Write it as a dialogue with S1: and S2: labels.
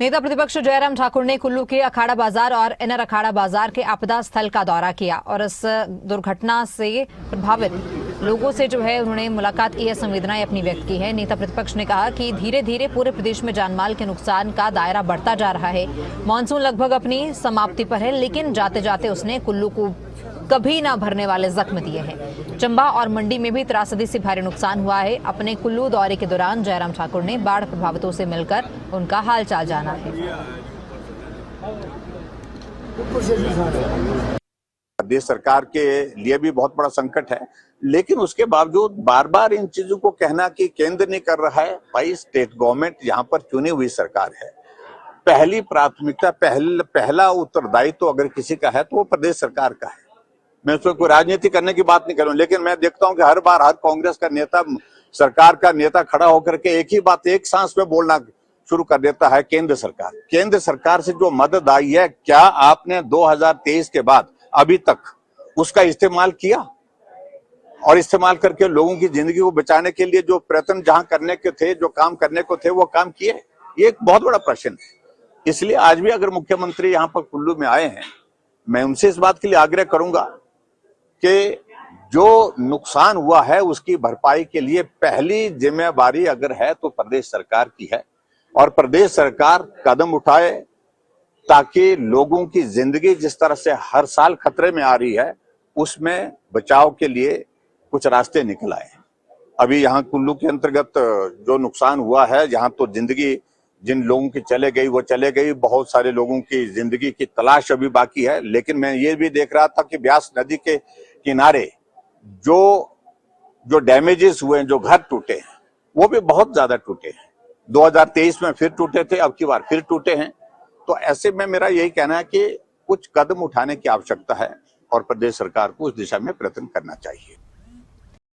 S1: नेता प्रतिपक्ष जयराम ठाकुर ने कुल्लू के अखाड़ा बाजार और इनर अखाड़ा बाजार के आपदा स्थल का दौरा किया और इस दुर्घटना से प्रभावित लोगों से उन्होंने मुलाकात की है, संवेदनाएं अपनी व्यक्त की है। नेता प्रतिपक्ष ने कहा कि धीरे धीरे पूरे प्रदेश में जानमाल के नुकसान का दायरा बढ़ता जा रहा है। मानसून लगभग अपनी समाप्ति पर है, लेकिन जाते जाते उसने कुल्लू को कभी न भरने वाले जख्म दिए हैं। चंबा और मंडी में भी त्रासदी से भारी नुकसान हुआ है। अपने कुल्लू दौरे के दौरान जयराम ठाकुर ने बाढ़ प्रभावितों से मिलकर उनका हालचाल जाना है।
S2: प्रदेश सरकार के लिए भी बहुत बड़ा संकट है, लेकिन उसके बावजूद बार बार इन चीजों को कहना कि केंद्र नहीं कर रहा है। भाई, स्टेट गवर्नमेंट यहाँ पर चुनी हुई सरकार है। पहली प्राथमिकता, पहला उत्तरदायित्व तो अगर किसी का है तो वो प्रदेश सरकार का है। मैं उसमें कोई राजनीति करने की बात नहीं करूं, लेकिन मैं देखता हूं कि हर बार हर कांग्रेस का नेता, सरकार का नेता खड़ा होकर के एक ही बात एक सांस में बोलना शुरू कर देता है। केंद्र सरकार से जो मदद आई है, क्या आपने 2023 के बाद अभी तक उसका इस्तेमाल किया? और इस्तेमाल करके लोगों की जिंदगी को बचाने के लिए जो प्रयत्न जहां करने के थे, जो काम करने को थे, वो काम किए? ये एक बहुत बड़ा प्रश्न है। इसलिए आज भी अगर मुख्यमंत्री यहाँ पर कुल्लू में आए हैं, मैं उनसे इस बात के लिए आग्रह करूंगा कि जो नुकसान हुआ है उसकी भरपाई के लिए पहली जिम्मेवारी अगर है तो प्रदेश सरकार की है, और प्रदेश सरकार कदम उठाए ताकि लोगों की जिंदगी जिस तरह से हर साल खतरे में आ रही है, उसमें बचाव के लिए कुछ रास्ते निकल आए। अभी यहाँ कुल्लू के अंतर्गत जो नुकसान हुआ है, यहाँ तो जिंदगी जिन लोगों की चले गई वो चले गई, बहुत सारे लोगों की जिंदगी की तलाश अभी बाकी है। लेकिन मैं ये भी देख रहा था कि ब्यास नदी के किनारे जो डैमेजेस हुए हैं, जो घर टूटे हैं, वो भी बहुत ज्यादा टूटे हैं। 2023 में फिर टूटे थे, अब की बार फिर टूटे हैं। तो ऐसे में मेरा यही कहना है कि कुछ कदम उठाने की आवश्यकता है और प्रदेश सरकार को उस दिशा में प्रयत्न करना चाहिए।